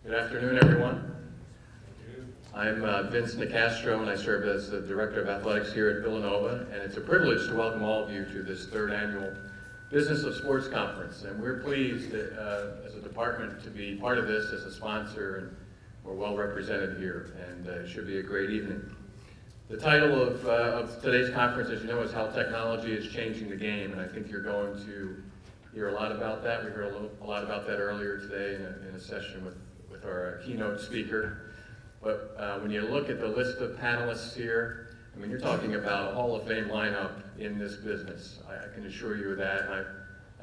Good afternoon, everyone. I'm Vince Nicastro, and I serve as the Director of Athletics here at Villanova, and it's a privilege to welcome all of you to this third annual Business of Sports Conference. And we're pleased that, as a department to be part of this as a sponsor, and we're well represented here, and it should be a great evening. The title of today's conference, as you know, is How Technology is Changing the Game, and I think you're going to hear a lot about that. We heard a lot about that earlier today in a session with our keynote speaker. But when you look at the list of panelists here, I mean, you're talking about a Hall of Fame lineup in this business. I can assure you of that, and I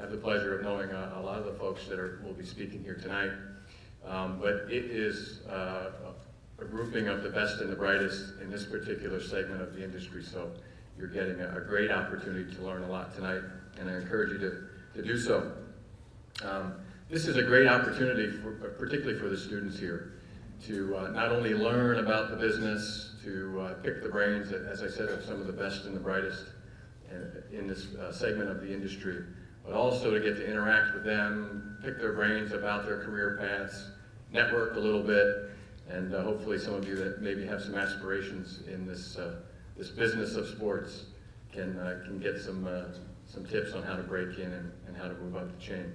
have the pleasure of knowing a lot of the folks that will be speaking here tonight. But it is a grouping of the best and the brightest in this particular segment of the industry, so you're getting a great opportunity to learn a lot tonight, and I encourage you to do so. This is a great opportunity, particularly for the students here, to not only learn about the business, to pick the brains, as I said, of some of the best and the brightest in this segment of the industry, but also to get to interact with them, pick their brains about their career paths, network a little bit, and hopefully some of you that maybe have some aspirations in this business of sports can get some tips on how to break in and how to move up the chain.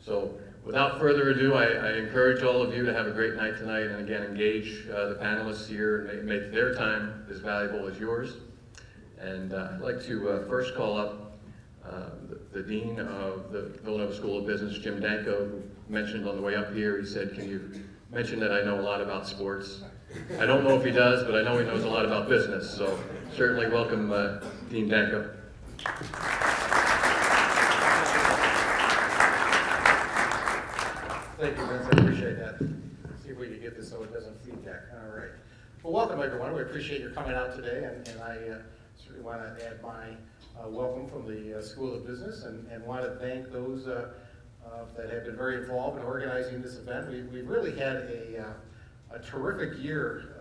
So without further ado, I encourage all of you to have a great night tonight, and again, engage the panelists here and make their time as valuable as yours. And I'd like to first call up the Dean of the Villanova School of Business, Jim Danko, who mentioned on the way up here, he said, "Can you mention that I know a lot about sports?" I don't know if he does, but I know he knows a lot about business, so certainly welcome Dean Danko. Thank you, Vince. I appreciate that. See if we can get this so it doesn't feedback. All right. Well, welcome, everyone. We appreciate your coming out today, and I certainly want to add my welcome from the School of Business, and want to thank those that have been very involved in organizing this event. We've really had a terrific year,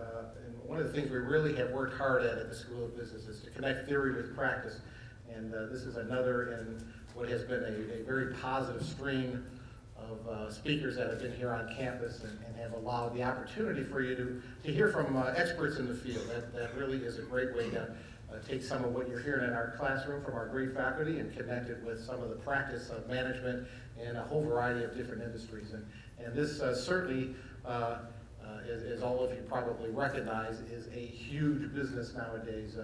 and one of the things we really have worked hard at the School of Business is to connect theory with practice, and this is another in what has been a very positive stream of speakers that have been here on campus and have allowed the opportunity for you to hear from experts in the field. That really is a great way to take some of what you're hearing in our classroom from our great faculty and connect it with some of the practice of management in a whole variety of different industries. And this certainly, as all of you probably recognize, is a huge business nowadays.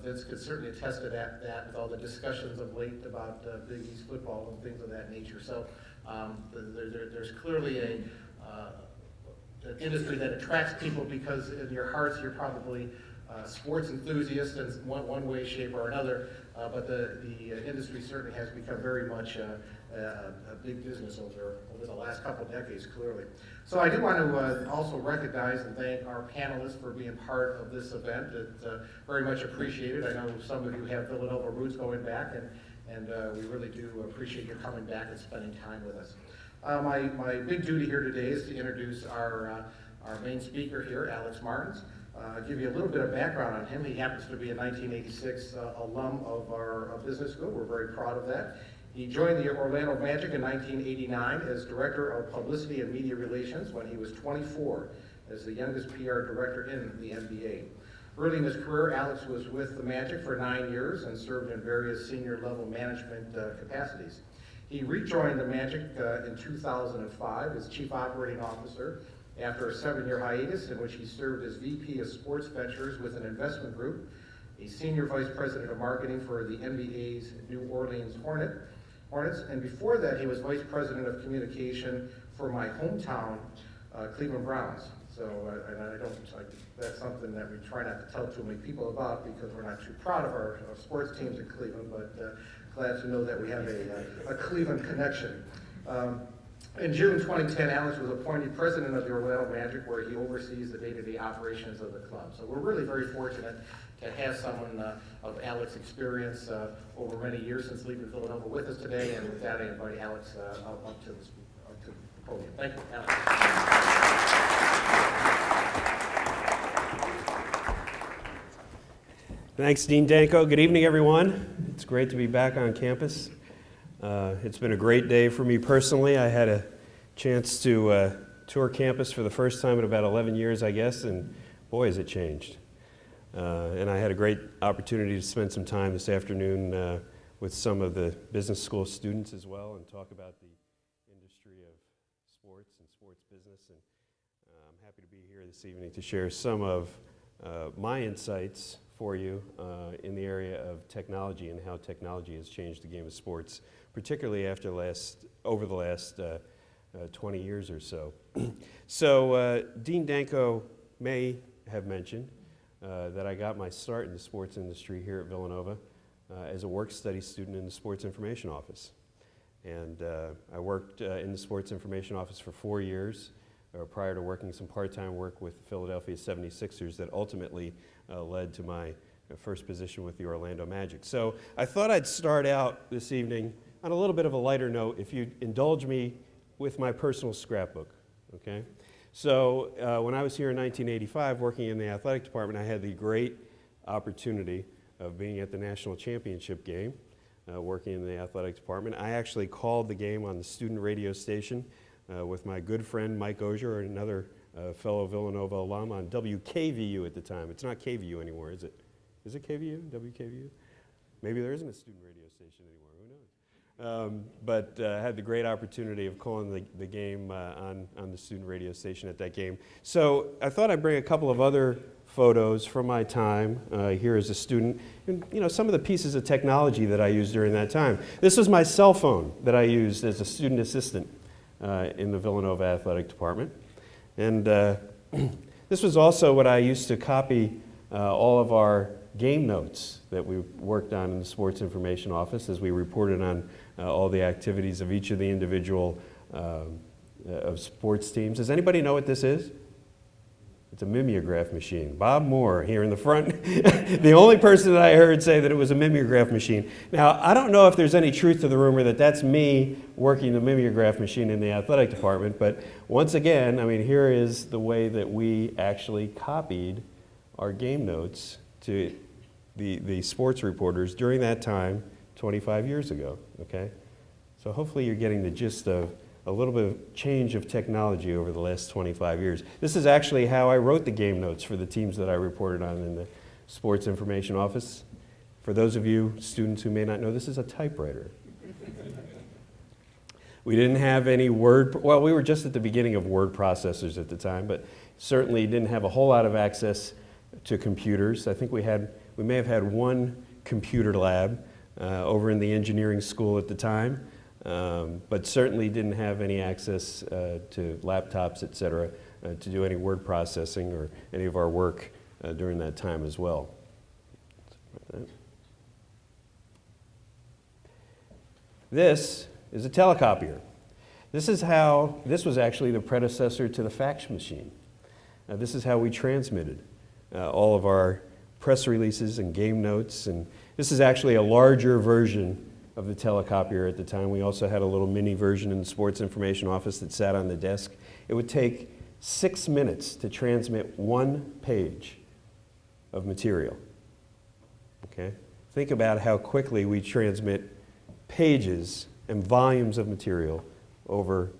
Vince could certainly attest to that with all the discussions of late about Big East football and things of that nature. So there's clearly an industry that attracts people because in your hearts you're probably sports enthusiasts in one way, shape, or another. But the industry certainly has become very much a big business over the last couple of decades, clearly. So I do want to also recognize and thank our panelists for being part of this event. It's very much appreciated. I know some of you have Villanova roots going back, and we really do appreciate your coming back and spending time with us. My big duty here today is to introduce our main speaker here, Alex Martins. I'll give you a little bit of background on him. He happens to be a 1986 alum of our business school. We're very proud of that. He joined the Orlando Magic in 1989 as Director of Publicity and Media Relations when he was 24, as the youngest PR director in the NBA. Early in his career, Alex was with the Magic for 9 years and served in various senior level management capacities. He rejoined the Magic in 2005 as Chief Operating Officer after a 7-year hiatus in which he served as VP of Sports Ventures with an investment group, a Senior Vice President of Marketing for the NBA's New Orleans Hornets, and before that he was Vice President of Communication for my hometown, Cleveland Browns. So, that's something that we try not to tell too many people about because we're not too proud of our sports teams in Cleveland, but glad to know that we have a Cleveland connection. In June 2010, Alex was appointed president of the Orlando Magic, where he oversees the day-to-day operations of the club. So we're really very fortunate to have someone of Alex's experience over many years since leaving Villanova with us today. And with that, I invite Alex up to the podium. Thank you, Alex. Thanks, Dean Danko. Good evening, everyone. It's great to be back on campus. It's been a great day for me personally. I had a chance to tour campus for the first time in about 11 years, I guess, and boy, has it changed. And I had a great opportunity to spend some time this afternoon with some of the business school students as well and talk about the industry of sports and sports business. And I'm happy to be here this evening to share some of my insights for you in the area of technology and how technology has changed the game of sports, particularly over the last 20 years or so. So Dean Danko may have mentioned that I got my start in the sports industry here at Villanova as a work-study student in the Sports Information Office. And I worked in the Sports Information Office for 4 years prior to working some part-time work with the Philadelphia 76ers that ultimately led to my first position with the Orlando Magic. So I thought I'd start out this evening on a little bit of a lighter note, if you'd indulge me with my personal scrapbook, okay? So when I was here in 1985 working in the athletic department, I had the great opportunity of being at the national championship game, working in the athletic department. I actually called the game on the student radio station with my good friend Mike Ozier, another fellow Villanova alum on WKVU at the time. It's not KVU anymore, is it? Is it KVU, WKVU? Maybe there isn't a student radio station anymore, who knows? But I had the great opportunity of calling the game on the student radio station at that game. So I thought I'd bring a couple of other photos from my time here as a student, and some of the pieces of technology that I used during that time. This was my cell phone that I used as a student assistant in the Villanova athletic department. And this was also what I used to copy all of our game notes that we worked on in the Sports Information Office as we reported on all the activities of each of the individual of sports teams. Does anybody know what this is? It's a mimeograph machine. Bob Moore here in the front, the only person that I heard say that it was a mimeograph machine. Now, I don't know if there's any truth to the rumor that that's me working the mimeograph machine in the athletic department, but once again, I mean, here is the way that we actually copied our game notes to the sports reporters during that time 25 years ago, okay? So hopefully you're getting the gist of a little bit of change of technology over the last 25 years. This is actually how I wrote the game notes for the teams that I reported on in the Sports Information Office. For those of you students who may not know, this is a typewriter. We didn't have any well, we were just at the beginning of word processors at the time, but certainly didn't have a whole lot of access to computers. I think we may have had one computer lab over in the engineering school at the time, but certainly didn't have any access to laptops, et cetera, to do any word processing or any of our work during that time as well. This is a telecopier. This was actually the predecessor to the fax machine. This is how we transmitted all of our press releases and game notes, and this is actually a larger version of the telecopier at the time. We also had a little mini version in the Sports Information Office that sat on the desk. It would take 6 minutes to transmit one page of material. Okay? Think about how quickly we transmit pages and volumes of material over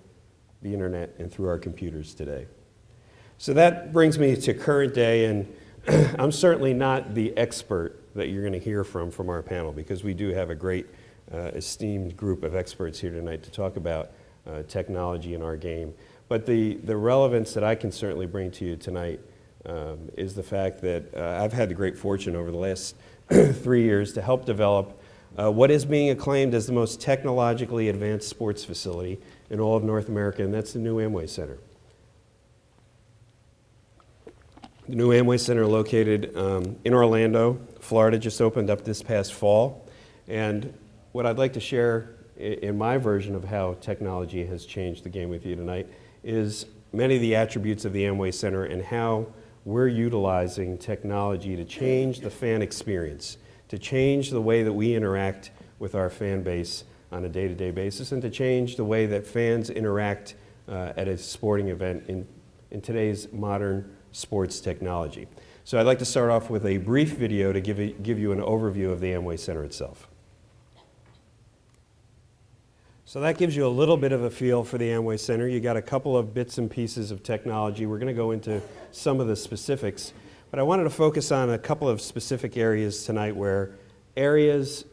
the internet and through our computers today. So that brings me to current day, and I'm certainly not the expert that you're going to hear from our panel, because we do have a great esteemed group of experts here tonight to talk about technology in our game. But the relevance that I can certainly bring to you tonight is the fact that I've had the great fortune over the last 3 years to help develop what is being acclaimed as the most technologically advanced sports facility in all of North America, and that's the new Amway Center. The new Amway Center, located in Orlando, Florida, just opened up this past fall. And what I'd like to share in my version of how technology has changed the game with you tonight is many of the attributes of the Amway Center and how we're utilizing technology to change the fan experience, to change the way that we interact with our fan base on a day-to-day basis, and to change the way that fans interact at a sporting event in today's modern sports technology. So I'd like to start off with a brief video to give you an overview of the Amway Center itself. So that gives you a little bit of a feel for the Amway Center. You got a couple of bits and pieces of technology. We're going to go into some of the specifics, but I wanted to focus on a couple of specific areas tonight where areas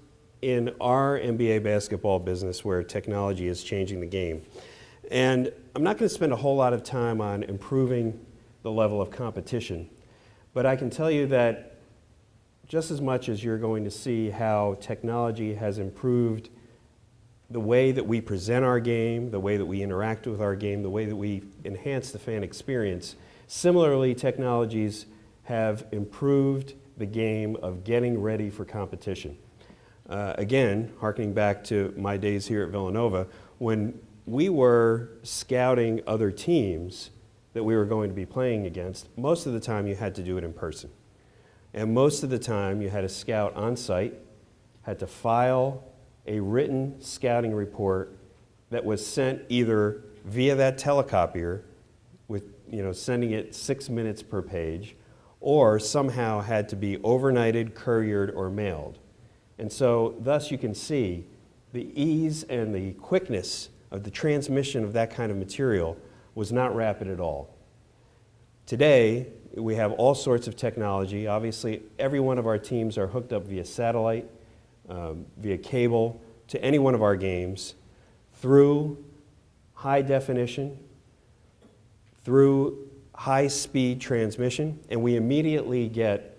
in our NBA basketball business where technology is changing the game. And I'm not going to spend a whole lot of time on improving the level of competition, but I can tell you that just as much as you're going to see how technology has improved the way that we present our game, the way that we interact with our game, the way that we enhance the fan experience, similarly, technologies have improved the game of getting ready for competition. Again, hearkening back to my days here at Villanova, when we were scouting other teams that we were going to be playing against, most of the time you had to do it in person. And most of the time you had a scout on site, had to file a written scouting report that was sent either via that telecopier with, sending it 6 minutes per page, or somehow had to be overnighted, couriered, or mailed. And so thus you can see the ease and the quickness of the transmission of that kind of material was not rapid at all. Today, we have all sorts of technology. Obviously, every one of our teams are hooked up via satellite, via cable, to any one of our games through high definition, through high-speed transmission, and we immediately get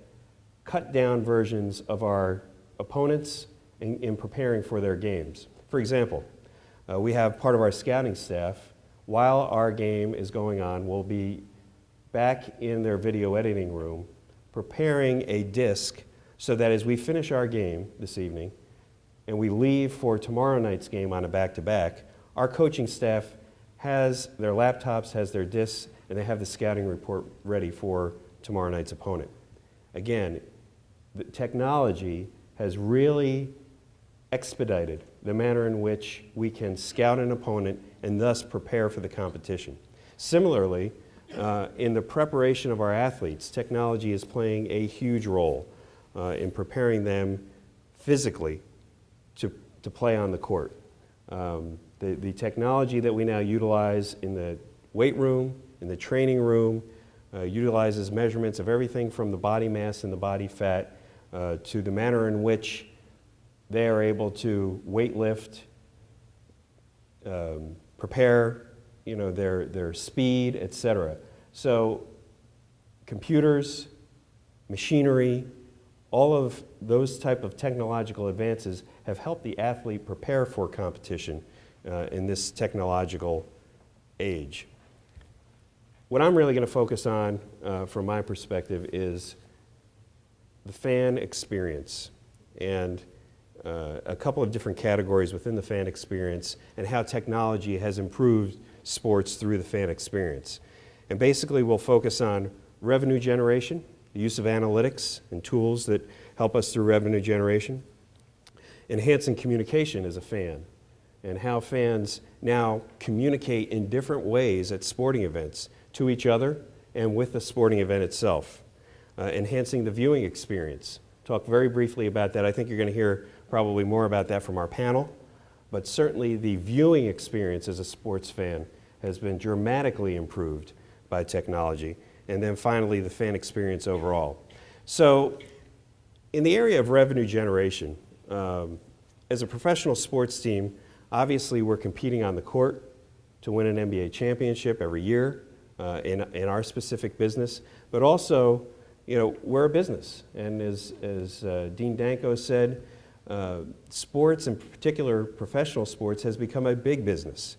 cut-down versions of our opponents in preparing for their games. For example, we have part of our scouting staff, while our game is going on, will be back in their video editing room preparing a disc so that as we finish our game this evening and we leave for tomorrow night's game on a back-to-back, our coaching staff has their laptops, has their discs, and they have the scouting report ready for tomorrow night's opponent. Again, the technology has really expedited the manner in which we can scout an opponent and thus prepare for the competition. Similarly, in the preparation of our athletes, technology is playing a huge role in preparing them physically to play on the court. The technology that we now utilize in the weight room, in the training room, utilizes measurements of everything from the body mass and the body fat to the manner in which they are able to weight lift, prepare their speed, etc. So computers, machinery, all of those type of technological advances have helped the athlete prepare for competition in this technological age. What I'm really going to focus on from my perspective is the fan experience and a couple of different categories within the fan experience and how technology has improved sports through the fan experience. And basically we'll focus on revenue generation, the use of analytics and tools that help us through revenue generation, enhancing communication as a fan, and how fans now communicate in different ways at sporting events to each other and with the sporting event itself, enhancing the viewing experience. Talk very briefly about that. I think you're going to hear probably more about that from our panel, but certainly the viewing experience as a sports fan has been dramatically improved by technology. And then finally, the fan experience overall. So in the area of revenue generation, as a professional sports team, obviously we're competing on the court to win an NBA championship every year in our specific business, but also, we're a business. And as Dean Danko said, sports, in particular professional sports, has become a big business,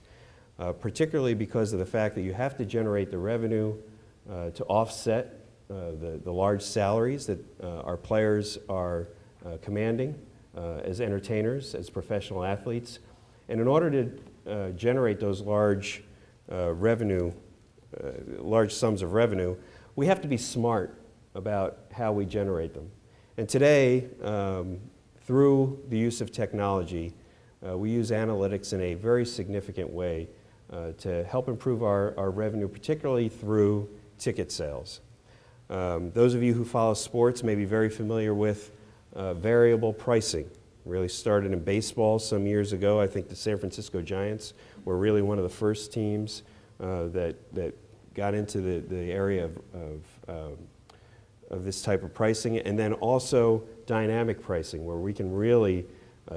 particularly because of the fact that you have to generate the revenue to offset the large salaries that our players are commanding as entertainers, as professional athletes. And in order to generate those large sums of revenue, we have to be smart about how we generate them. And today, through the use of technology, we use analytics in a very significant way to help improve our revenue, particularly through ticket sales. Those of you who follow sports may be very familiar with variable pricing Really started in baseball some years ago. I think the San Francisco Giants were really one of the first teams that got into the area of this type of pricing, and then also dynamic pricing, where we can really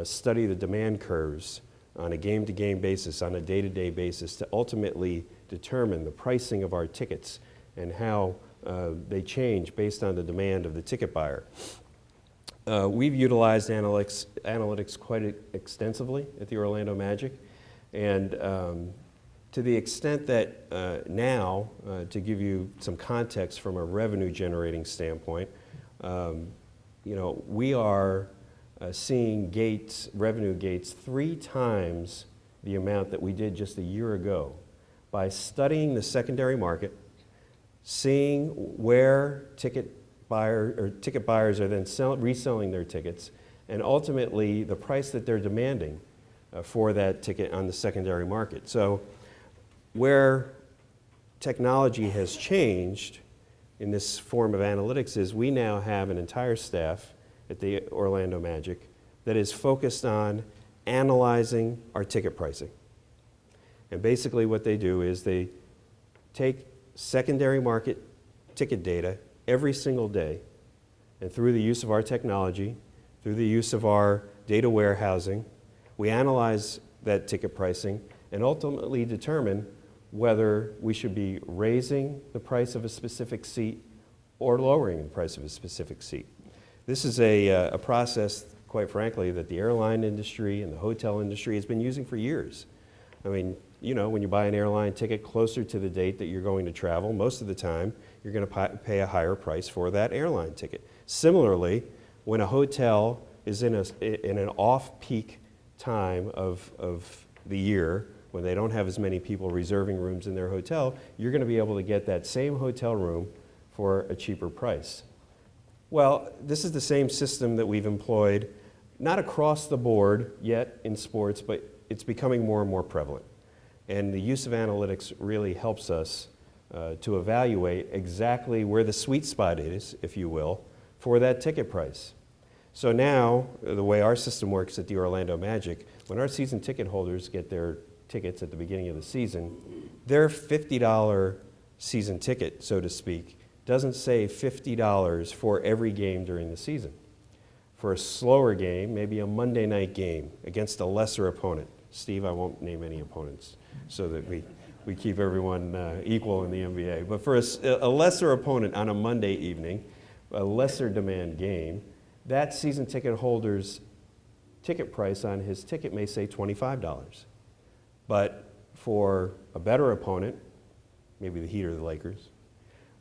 study the demand curves on a game-to-game basis, on a day-to-day basis, to ultimately determine the pricing of our tickets and how they change based on the demand of the ticket buyer. We've utilized analytics quite extensively at the Orlando Magic, and to the extent that now, to give you some context from a revenue-generating standpoint, we are seeing revenue gates 3 times the amount that we did just a year ago by studying the secondary market, seeing where ticket buyers are then reselling their tickets, and ultimately the price that they're demanding for that ticket on the secondary market. So where technology has changed in this form of analytics is we now have an entire staff at the Orlando Magic that is focused on analyzing our ticket pricing. And basically what they do is they take secondary market ticket data every single day, and through the use of our technology, through the use of our data warehousing, we analyze that ticket pricing and ultimately determine whether we should be raising the price of a specific seat or lowering the price of a specific seat. This is a process, quite frankly, that the airline industry and the hotel industry has been using for years. I mean, when you buy an airline ticket closer to the date that you're going to travel, most of the time you're going to pay a higher price for that airline ticket. Similarly, when a hotel is in an off-peak time of the year, when they don't have as many people reserving rooms in their hotel, you're going to be able to get that same hotel room for a cheaper price. Well, this is the same system that we've employed, not across the board yet in sports, but it's becoming more and more prevalent. And the use of analytics really helps us to evaluate exactly where the sweet spot is, if you will, for that ticket price. So now, the way our system works at the Orlando Magic, when our season ticket holders get their tickets at the beginning of the season, their $50 season ticket, so to speak, doesn't say $50 for every game during the season. For a slower game, maybe a Monday night game against a lesser opponent. Steve, I won't name any opponents so that we keep everyone equal in the NBA. But for a lesser opponent on a Monday evening, a lesser demand game, that season ticket holder's ticket price on his ticket may say $25. But for a better opponent, maybe the Heat or the Lakers,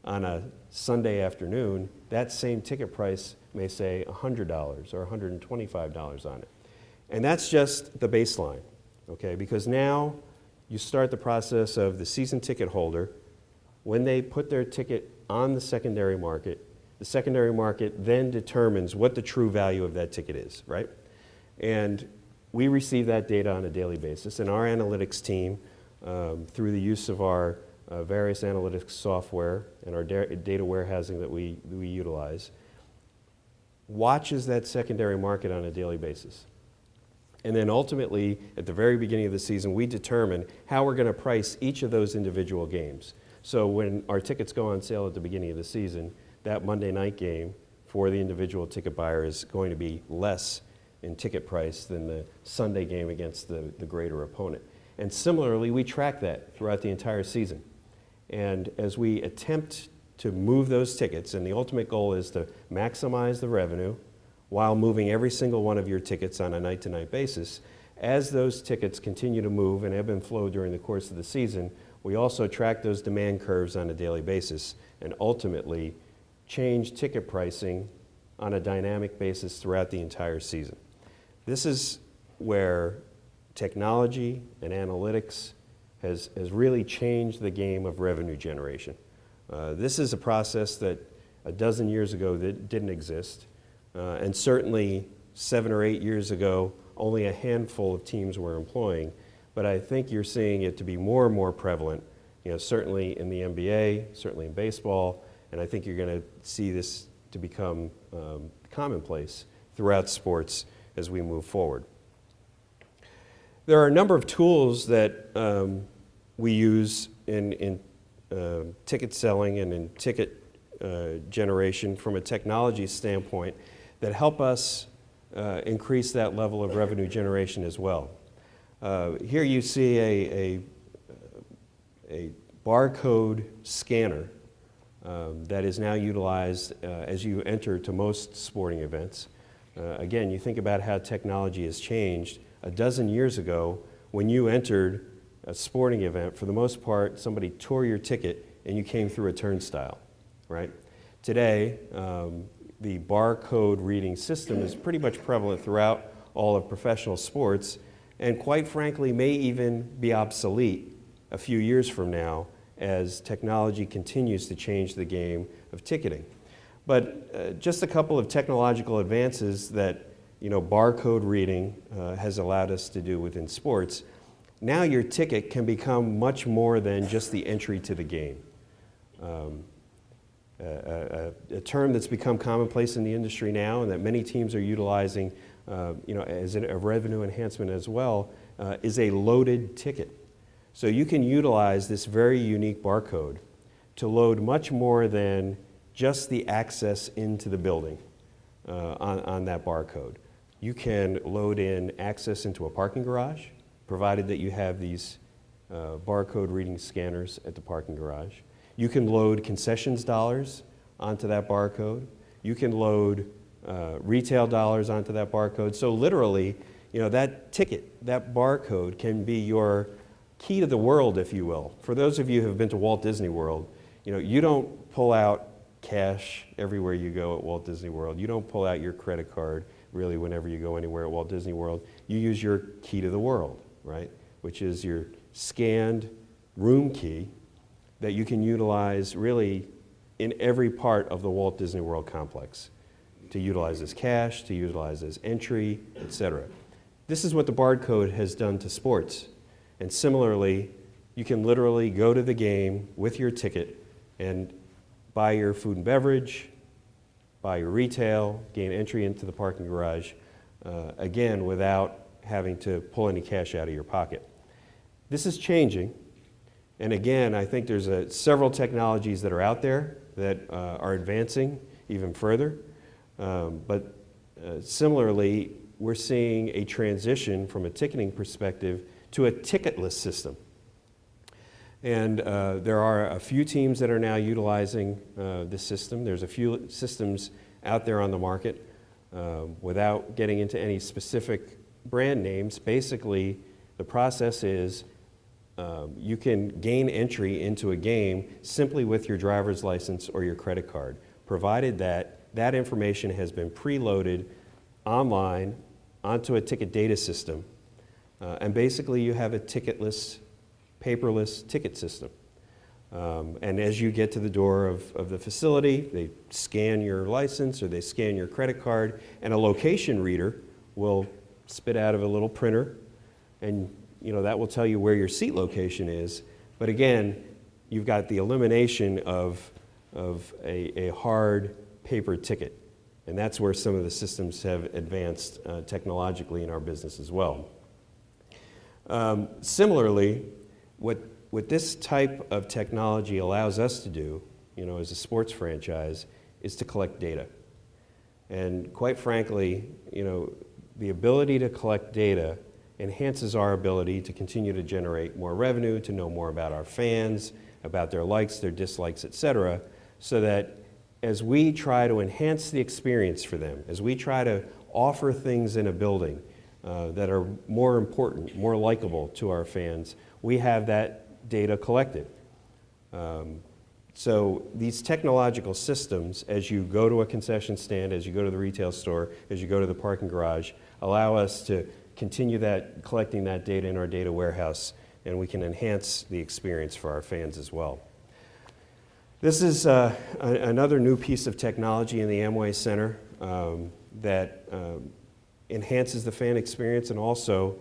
on a Sunday afternoon, that same ticket price may say $100 or $125 on it. And that's just the baseline, okay? Because now you start the process of the season ticket holder, when they put their ticket on the secondary market then determines what the true value of that ticket is, right? And we receive that data on a daily basis, and our analytics team, through the use of our various analytics software and our data warehousing that we utilize, watches that secondary market on a daily basis. And then ultimately, at the very beginning of the season, we determine how we're going to price each of those individual games. So when our tickets go on sale at the beginning of the season, that Monday night game for the individual ticket buyer is going to be less in ticket price than the Sunday game against the greater opponent. And similarly, we track that throughout the entire season. And as we attempt to move those tickets, and the ultimate goal is to maximize the revenue while moving every single one of your tickets on a night-to-night basis, as those tickets continue to move and ebb and flow during the course of the season, we also track those demand curves on a daily basis and ultimately change ticket pricing on a dynamic basis throughout the entire season. This is where technology and analytics has really changed the game of revenue generation. This is a process that a dozen years ago that didn't exist, and certainly 7 or 8 years ago, only a handful of teams were employing. But I think you're seeing it to be more and more prevalent, certainly in the NBA, certainly in baseball, and I think you're going to see this to become commonplace throughout sports as we move forward. There are a number of tools that we use in ticket selling and in ticket generation from a technology standpoint that help us increase that level of revenue generation as well. Here you see a barcode scanner that is now utilized as you enter to most sporting events. Again, you think about how technology has changed. A dozen years ago, when you entered a sporting event, for the most part, somebody tore your ticket and you came through a turnstile, right? Today, the barcode reading system is pretty much prevalent throughout all of professional sports, and quite frankly may even be obsolete a few years from now as technology continues to change the game of ticketing. But just a couple of technological advances that barcode reading has allowed us to do within sports. Now your ticket can become much more than just the entry to the game. A term that's become commonplace in the industry now and that many teams are utilizing as a revenue enhancement as well is a loaded ticket. So you can utilize this very unique barcode to load much more than just the access into the building on that barcode. You can load in access into a parking garage, provided that you have these barcode reading scanners at the parking garage. You can load concessions dollars onto that barcode. You can load retail dollars onto that barcode. So literally, that ticket, that barcode can be your key to the world, if you will. For those of you who have been to Walt Disney World, you don't pull out cash everywhere you go at Walt Disney World. You don't pull out your credit card really whenever you go anywhere at Walt Disney World. You use your key to the world, right? Which is your scanned room key that you can utilize really in every part of the Walt Disney World complex, to utilize as cash, to utilize as entry, etc. This is what the barcode has done to sports. And similarly, you can literally go to the game with your ticket and buy your food and beverage, buy your retail, gain entry into the parking garage, again, without having to pull any cash out of your pocket. This is changing. And again, I think there's several technologies that are out there that are advancing even further. But similarly, we're seeing a transition from a ticketing perspective to a ticketless system. And there are a few teams that are now utilizing this system. There's a few systems out there on the market. Without getting into any specific brand names, basically the process is you can gain entry into a game simply with your driver's license or your credit card, provided that that information has been preloaded online onto a ticket data system. And basically you have a ticketless, paperless ticket system. And as you get to the door of the facility, they scan your license or they scan your credit card, and a location reader will spit out of a little printer, and that will tell you where your seat location is. But again, you've got the elimination of a hard paper ticket. And that's where some of the systems have advanced technologically in our business as well. Similarly, what this type of technology allows us to do, as a sports franchise, is to collect data. And quite frankly, the ability to collect data enhances our ability to continue to generate more revenue, to know more about our fans, about their likes, their dislikes, etc., so that as we try to enhance the experience for them, as we try to offer things in a building that are more important, more likable to our fans, we have that data collected. So these technological systems, as you go to a concession stand, as you go to the retail store, as you go to the parking garage, allow us to continue collecting that data in our data warehouse, and we can enhance the experience for our fans as well. This is another new piece of technology in the Amway Center that enhances the fan experience and also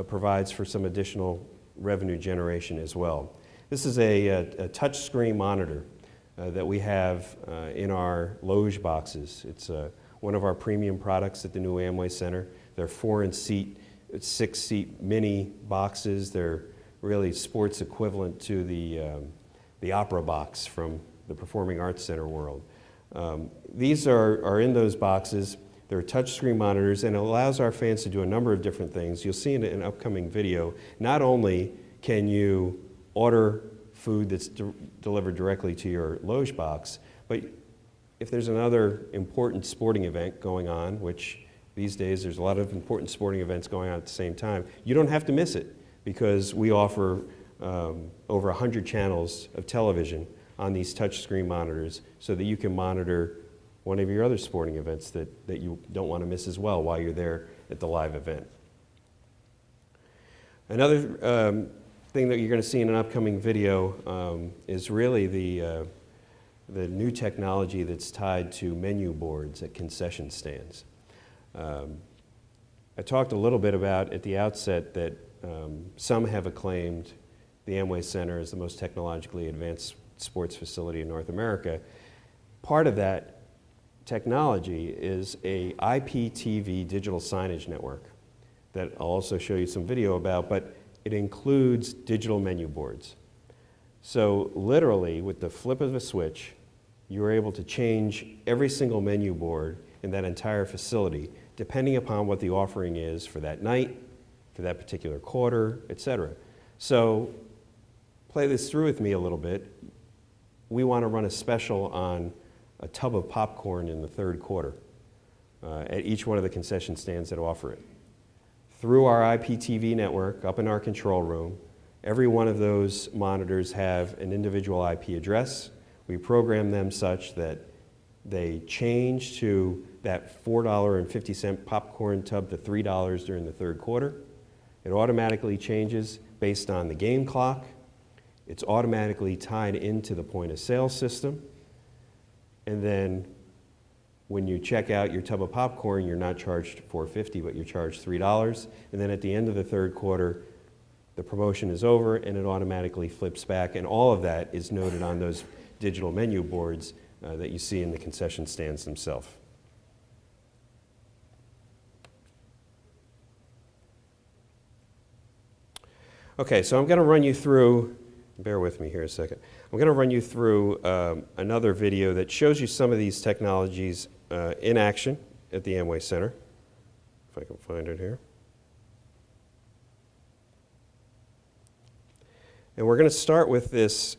provides for some additional revenue generation as well. This is a touch screen monitor that we have in our loge boxes. It's one of our premium products at the new Amway Center. They're 4-seat, 6-seat mini boxes. They're really sports equivalent to the opera box from the Performing Arts Center world. These are in those boxes. They're touchscreen monitors, and it allows our fans to do a number of different things. You'll see in an upcoming video, not only can you order food that's delivered directly to your loge box, but if there's another important sporting event going on, which these days there's a lot of important sporting events going on at the same time, you don't have to miss it because we offer over 100 channels of television on these touchscreen monitors so that you can monitor one of your other sporting events that you don't want to miss as well while you're there at the live event. Another thing that you're going to see in an upcoming video is really the new technology that's tied to menu boards at concession stands. I talked a little bit about at the outset that some have acclaimed the Amway Center as the most technologically advanced sports facility in North America. Part of that technology is a IPTV digital signage network that I'll also show you some video about, but it includes digital menu boards. So literally, with the flip of a switch, you're able to change every single menu board in that entire facility, depending upon what the offering is for that night, for that particular quarter, etc. So play this through with me a little bit. We want to run a special on a tub of popcorn in the third quarter at each one of the concession stands that offer it. Through our IPTV network, up in our control room, every one of those monitors have an individual IP address. We program them such that they change to that $4.50 popcorn tub to $3 during the third quarter. It automatically changes based on the game clock. It's automatically tied into the point of sale system. And then when you check out your tub of popcorn, you're not charged $4.50, but you're charged $3. And then at the end of the third quarter, the promotion is over and it automatically flips back. And all of that is noted on those digital menu boards that you see in the concession stands themselves. Okay, so I'm going to run you through, bear with me here a second. I'm going to run you through another video that shows you some of these technologies in action at the Amway Center. If I can find it here. And we're going to start with this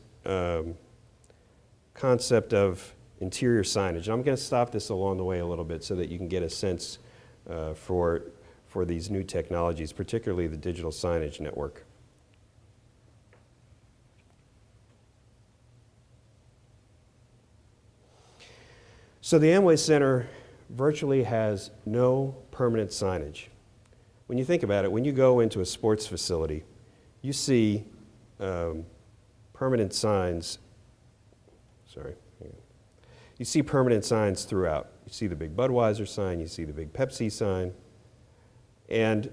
concept of interior signage. I'm going to stop this along the way a little bit so that you can get a sense for these new technologies, particularly the digital signage network. So the Amway Center virtually has no permanent signage. When you think about it, when you go into a sports facility, you see permanent signs, you see permanent signs throughout. You see the big Budweiser sign, you see the big Pepsi sign. And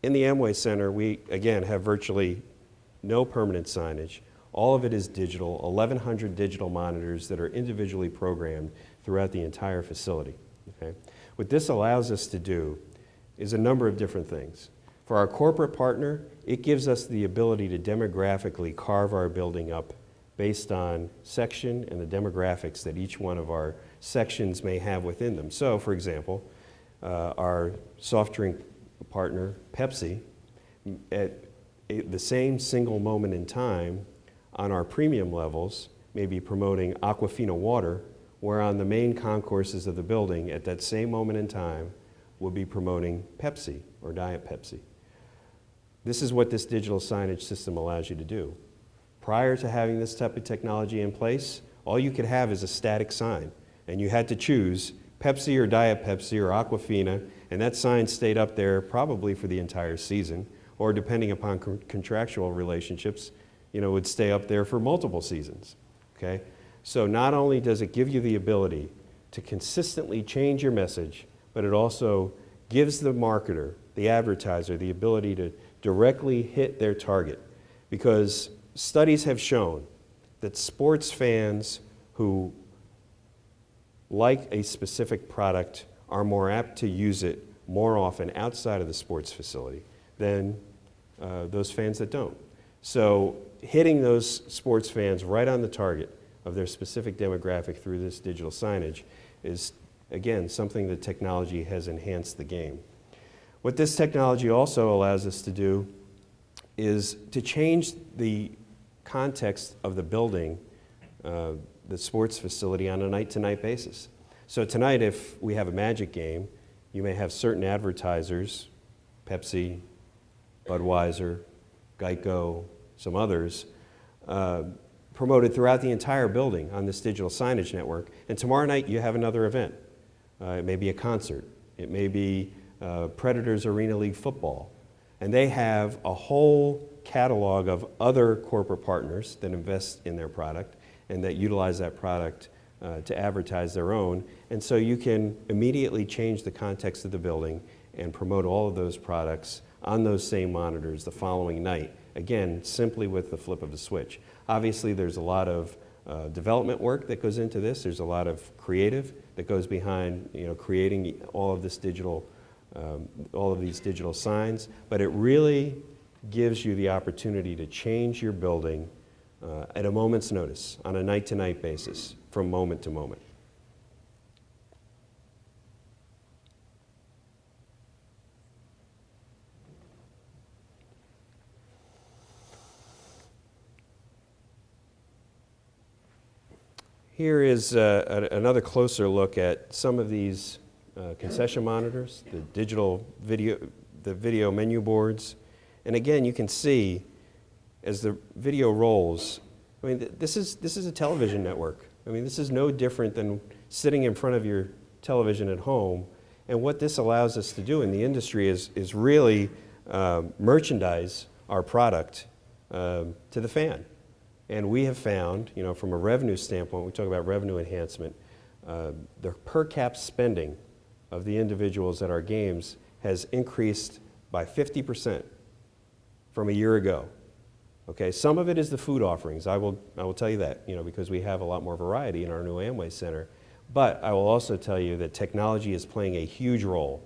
in the Amway Center, we, again, have virtually no permanent signage. All of it is digital, 1,100 digital monitors that are individually programmed throughout the entire facility. Okay? What this allows us to do is a number of different things. For our corporate partner, it gives us the ability to demographically carve our building up based on section and the demographics that each one of our sections may have within them. So, for example, our soft drink partner, Pepsi, at the same single moment in time on our premium levels may be promoting Aquafina water, where on the main concourses of the building at that same moment in time will be promoting Pepsi or Diet Pepsi. This is what this digital signage system allows you to do. Prior to having this type of technology in place, all you could have is a static sign, and you had to choose Pepsi or Diet Pepsi or Aquafina, and that sign stayed up there probably for the entire season, or depending upon contractual relationships, would stay up there for multiple seasons, okay? So not only does it give you the ability to consistently change your message, but it also gives the marketer, the advertiser, the ability to directly hit their target. Because studies have shown that sports fans who like a specific product are more apt to use it more often outside of the sports facility than those fans that don't. So hitting those sports fans right on the target of their specific demographic through this digital signage is, again, something that technology has enhanced the game. What this technology also allows us to do is to change the context of the building, the sports facility, on a night-to-night basis. So tonight, if we have a Magic game, you may have certain advertisers, Pepsi, Budweiser, Geico, some others, promoted throughout the entire building on this digital signage network. And tomorrow night, you have another event. It may be a concert. It may be Predators Arena League football. And they have a whole catalog of other corporate partners that invest in their product and that utilize that product to advertise their own. And so you can immediately change the context of the building and promote all of those products on those same monitors the following night, again, simply with the flip of a switch. Obviously, there's a lot of development work that goes into this. There's a lot of creative that goes behind, creating all of these digital signs, but it really gives you the opportunity to change your building at a moment's notice, on a night-to-night basis, from moment to moment. Here is another closer look at some of these concession monitors, the digital video menu boards. And again, you can see as the video rolls, I mean, this is a television network. I mean, this is no different than sitting in front of your television at home. And what this allows us to do in the industry is really merchandise our product to the fan. And we have found, from a revenue standpoint, we talk about revenue enhancement, the per cap spending of the individuals at our games has increased by 50% from a year ago. Okay, some of it is the food offerings. I will tell you that, because we have a lot more variety in our new Amway Center. But I will also tell you that technology is playing a huge role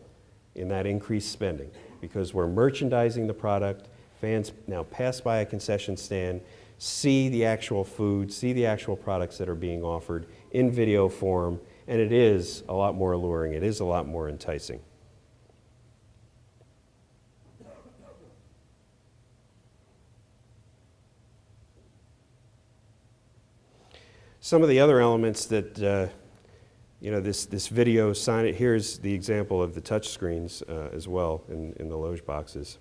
in that increased spending, because we're merchandising the product. Fans now pass by a concession stand, see the actual food, see the actual products that are being offered in video form, and it is a lot more alluring. It is a lot more enticing. Some of the other elements that, this video sign, here's the example of the touch screens as well in the loge boxes.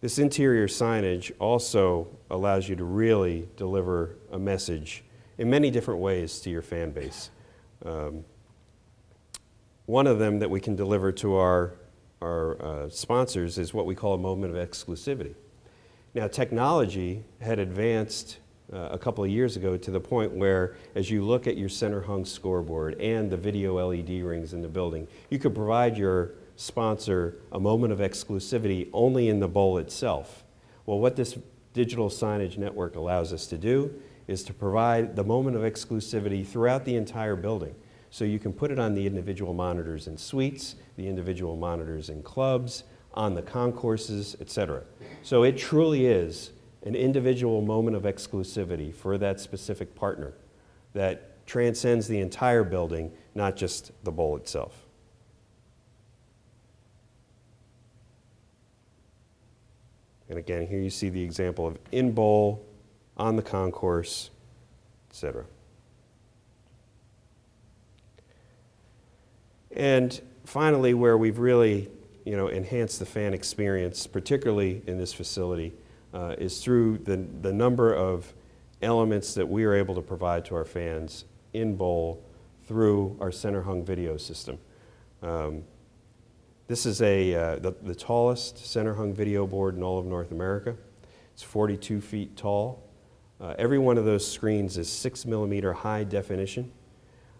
This interior signage also allows you to really deliver a message in many different ways to your fan base. One of them that we can deliver to our sponsors is what we call a moment of exclusivity. Now, technology had advanced a couple of years ago to the point where, as you look at your center hung scoreboard and the video LED rings in the building, you could provide your sponsor a moment of exclusivity only in the bowl itself. Well, what this digital signage network allows us to do is to provide the moment of exclusivity throughout the entire building. So you can put it on the individual monitors in suites, the individual monitors in clubs, on the concourses, etc. So it truly is an individual moment of exclusivity for that specific partner that transcends the entire building, not just the bowl itself. And again, here you see the example of in bowl, on the concourse, etc. And finally, where we've really, enhanced the fan experience, particularly in this facility, is through the number of elements that we are able to provide to our fans in bowl through our center hung video system. This is the tallest center hung video board in all of North America. It's 42 feet tall. Every one of those screens is 6 millimeter high definition.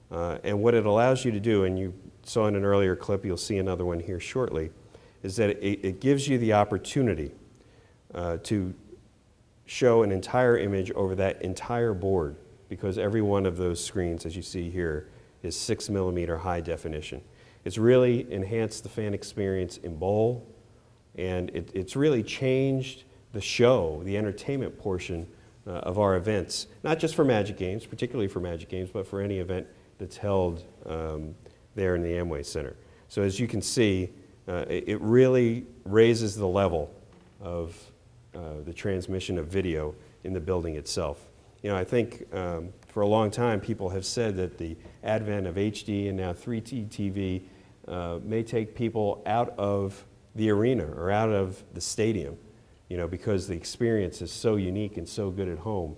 And what it allows you to do, and you saw in an earlier clip, you'll see another one here shortly, is that it gives you the opportunity to show an entire image over that entire board, because every one of those screens, as you see here, is 6mm high definition. It's really enhanced the fan experience in bowl, and it's really changed the show, the entertainment portion of our events, not just for Magic Games, particularly for Magic Games, but for any event that's held there in the Amway Center. So as you can see, it really raises the level of the transmission of video in the building itself. You know, I think for a long time people have said that the advent of HD and now 3D TV may take people out of the arena or out of the stadium, you know, because the experience is so unique and so good at home.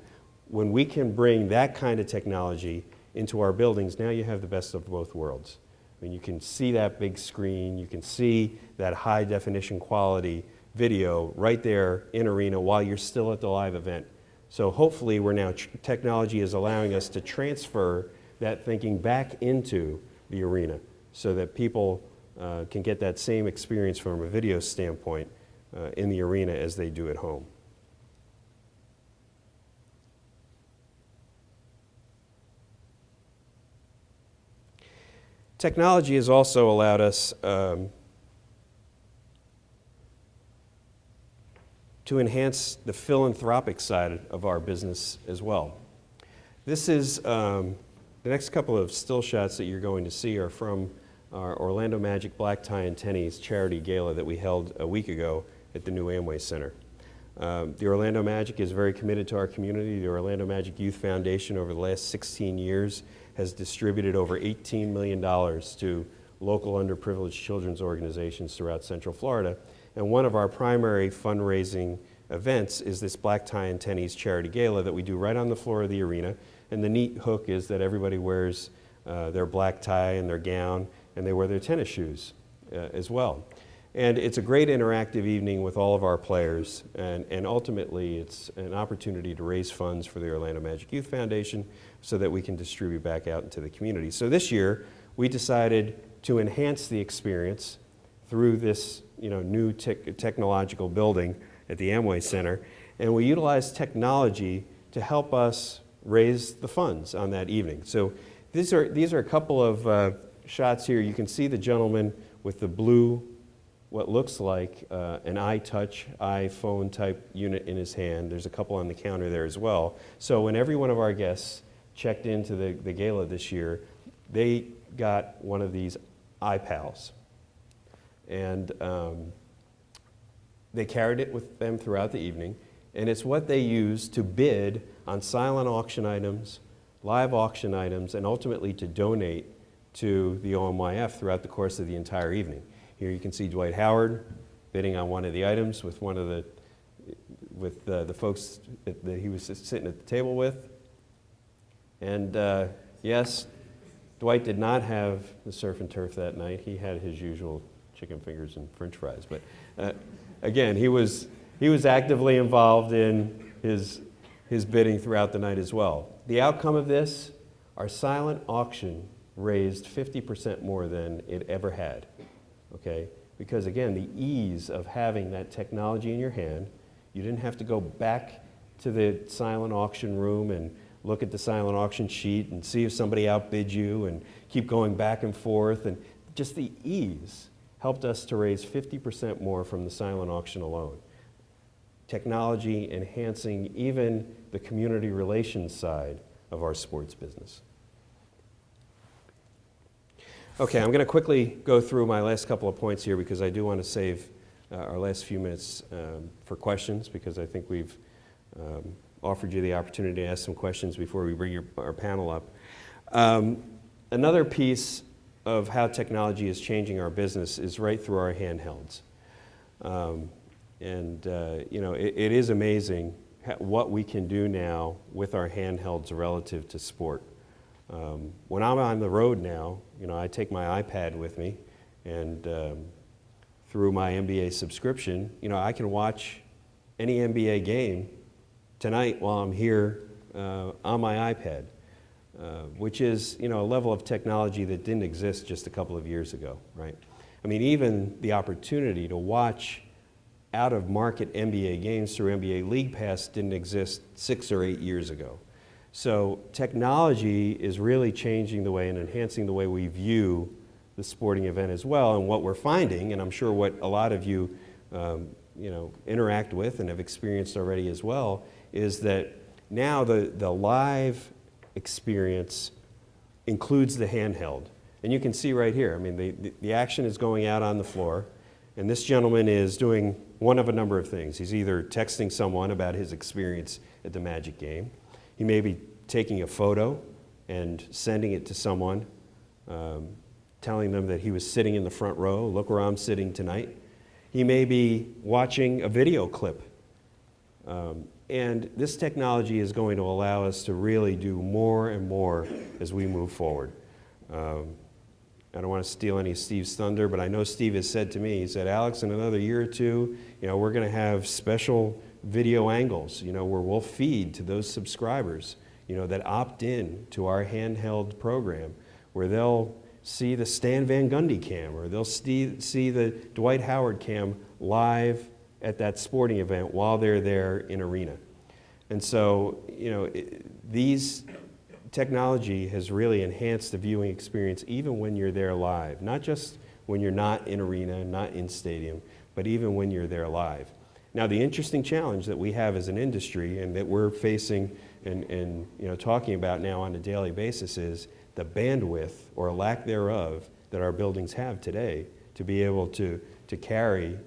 When we can bring that kind of technology into our buildings, now you have the best of both worlds. I mean, you can see that big screen, you can see that high definition quality video right there in arena while you're still at the live event. So hopefully technology is allowing us to transfer that thinking back into the arena so that people can get that same experience from a video standpoint in the arena as they do at home. Technology has also allowed us to enhance the philanthropic side of our business as well. This is, the next couple of still shots that you're going to see are from our Orlando Magic Black Tie and Tennies charity gala that we held a week ago at the new Amway Center. The Orlando Magic is very committed to our community. The Orlando Magic Youth Foundation over the last 16 years has distributed over $18 million to local underprivileged children's organizations throughout Central Florida. And one of our primary fundraising events is this Black Tie and Tennies charity gala that we do right on the floor of the arena. And the neat hook is that everybody wears their black tie and their gown, and they wear their tennis shoes as well. And it's a great interactive evening with all of our players, and ultimately it's an opportunity to raise funds for the Orlando Magic Youth Foundation so that we can distribute back out into the community. So this year, we decided to enhance the experience through this new technological building at the Amway Center, and we utilized technology to help us raise the funds on that evening. So these are a couple of shots here. You can see the gentleman with the blue, what looks like an iTouch, iPhone type unit in his hand. There's a couple on the counter there as well. So when every one of our guests checked into the gala this year, they got one of these iPals. And they carried it with them throughout the evening, and it's what they use to bid on silent auction items, live auction items, and ultimately to donate to the OMYF throughout the course of the entire evening. Here you can see Dwight Howard bidding on one of the items with one of the folks that he was sitting at the table with. And yes, Dwight did not have the surf and turf that night. He had his usual chicken fingers and French fries. But again, he was actively involved in his bidding throughout the night as well. The outcome of this, our silent auction raised 50% more than it ever had. Okay? Because again, the ease of having that technology in your hand, you didn't have to go back to the silent auction room and look at the silent auction sheet and see if somebody outbid you and keep going back and forth, and just the ease helped us to raise 50% more from the silent auction alone. Technology enhancing even the community relations side of our sports business. Okay, I'm going to quickly go through my last couple of points here because I do want to save our last few minutes for questions, because I think we've offered you the opportunity to ask some questions before we bring our panel up. Another piece of how technology is changing our business is right through our handhelds. It is amazing what we can do now with our handhelds relative to sport. When I'm on the road now, I take my iPad with me, and through my NBA subscription, I can watch any NBA game tonight while I'm here on my iPad, which is a level of technology that didn't exist just a couple of years ago, right? I mean, even the opportunity to watch out-of-market NBA games through NBA League Pass didn't exist 6 or 8 years ago. So technology is really changing the way and enhancing the way we view the sporting event as well. And what we're finding, and I'm sure what a lot of you, interact with and have experienced already as well, is that now the live experience includes the handheld. And you can see right here, I mean, the action is going out on the floor, and this gentleman is doing one of a number of things. He's either texting someone about his experience at the Magic game. He may be taking a photo and sending it to someone, telling them that he was sitting in the front row, look where I'm sitting tonight. He may be watching a video clip. And this technology is going to allow us to really do more and more as we move forward. I don't want to steal any of Steve's thunder, but I know Steve has said to me, he said, Alex, in another year or two, we're going to have special video angles, where we'll feed to those subscribers, that opt in to our handheld program, where they'll see the Stan Van Gundy cam, or they'll see the Dwight Howard cam live at that sporting event while they're there in arena. And so, these technology has really enhanced the viewing experience even when you're there live, not just when you're not in arena, not in stadium, but even when you're there live. Now, the interesting challenge that we have as an industry and that we're facing and talking about now on a daily basis is the bandwidth or lack thereof that our buildings have today to be able to carry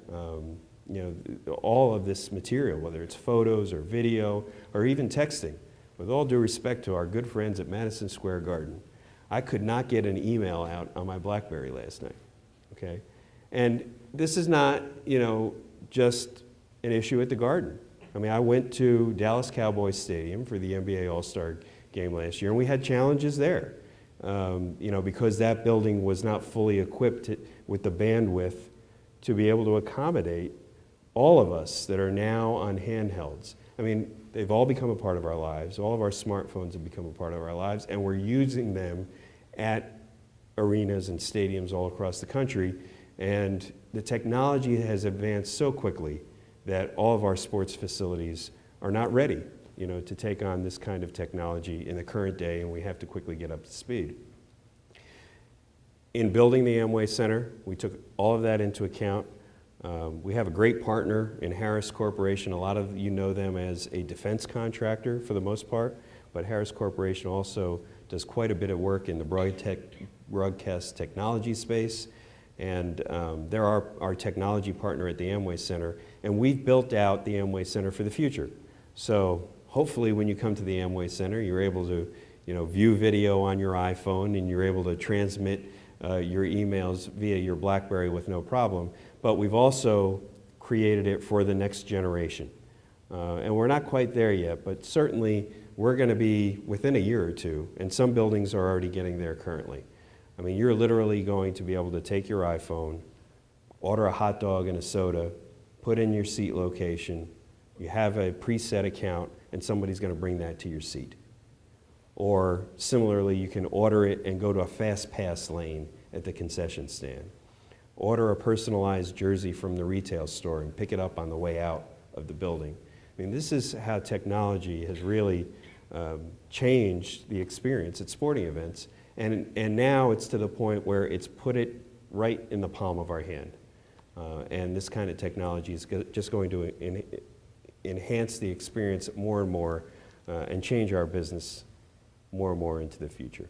all of this material, whether it's photos or video or even texting. With all due respect to our good friends at Madison Square Garden, I could not get an email out on my BlackBerry last night, okay? And this is not, just an issue at the Garden. I mean, I went to Dallas Cowboys Stadium for the NBA All-Star game last year, and we had challenges there, because that building was not fully equipped with the bandwidth to be able to accommodate all of us that are now on handhelds. I mean, they've all become a part of our lives. All of our smartphones have become a part of our lives, and we're using them at arenas and stadiums all across the country. And the technology has advanced so quickly that all of our sports facilities are not ready, to take on this kind of technology in the current day, and we have to quickly get up to speed. In building the Amway Center, we took all of that into account. We have a great partner in Harris Corporation. A lot of you know them as a defense contractor for the most part, but Harris Corporation also does quite a bit of work in the broadcast technology space, and they're our technology partner at the Amway Center, and we've built out the Amway Center for the future. So hopefully when you come to the Amway Center, you're able to view video on your iPhone, and you're able to transmit your emails via your BlackBerry with no problem. But we've also created it for the next generation. And we're not quite there yet, but certainly we're going to be within a year or two, and some buildings are already getting there currently. I mean, you're literally going to be able to take your iPhone, order a hot dog and a soda, put in your seat location, you have a preset account, and somebody's going to bring that to your seat. Or similarly, you can order it and go to a fast pass lane at the concession stand. Order a personalized jersey from the retail store and pick it up on the way out of the building. I mean, this is how technology has really changed the experience at sporting events. And now it's to the point where it's put it right in the palm of our hand. And this kind of technology is just going to enhance the experience more and more and change our business more and more into the future.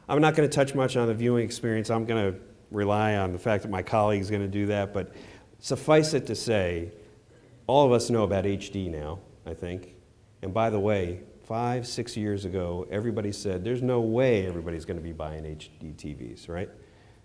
I'm not going to touch much on the viewing experience. I'm going to rely on the fact that my colleague is going to do that, but suffice it to say, all of us know about HD now, I think. And by the way, 5-6 years ago, everybody said there's no way everybody's going to be buying HD TVs, right?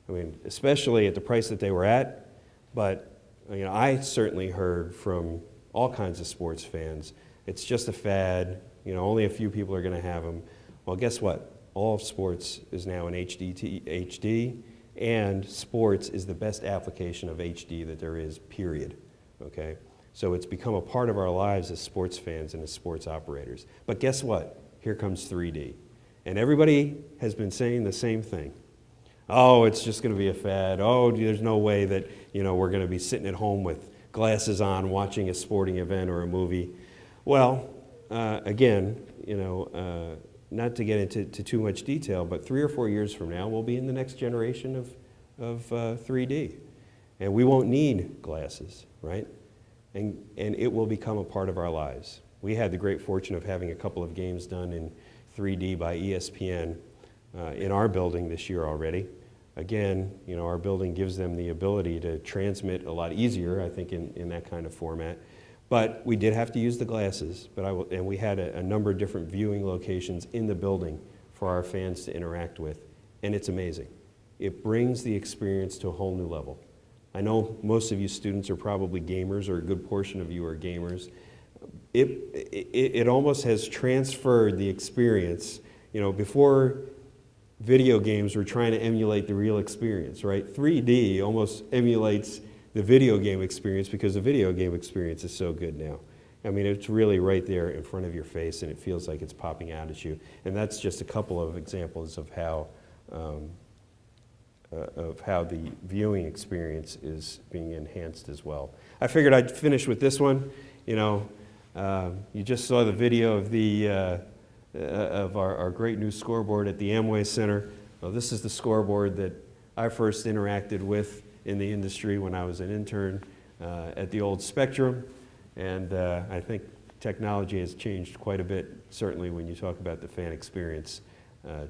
I mean, especially at the price that they were at. But I certainly heard from all kinds of sports fans, it's just a fad. Only a few people are going to have them. Well, guess what? All of sports is now in HD, and sports is the best application of HD that there is, period. Okay? So it's become a part of our lives as sports fans and as sports operators. But guess what? Here comes 3D. And everybody has been saying the same thing. Oh, it's just going to be a fad. Oh, there's no way that we're going to be sitting at home with glasses on watching a sporting event or a movie. Well, again, not to get into too much detail, but 3 or 4 years from now, we'll be in the next generation of 3D. And we won't need glasses, right? And it will become a part of our lives. We had the great fortune of having a couple of games done in 3D by ESPN in our building this year already. Again, our building gives them the ability to transmit a lot easier, I think, in that kind of format. But we did have to use the glasses, and we had a number of different viewing locations in the building for our fans to interact with, and it's amazing. It brings the experience to a whole new level. I know most of you students are probably gamers, or a good portion of you are gamers. It almost has transferred the experience. Before video games were trying to emulate the real experience, right? 3D almost emulates the video game experience because the video game experience is so good now. I mean, it's really right there in front of your face, and it feels like it's popping out at you. And that's just a couple of examples of how the viewing experience is being enhanced as well. I figured I'd finish with this one. You just saw the video of our great new scoreboard at the Amway Center. Well, this is the scoreboard that I first interacted with in the industry when I was an intern at the old Spectrum. And I think technology has changed quite a bit, certainly when you talk about the fan experience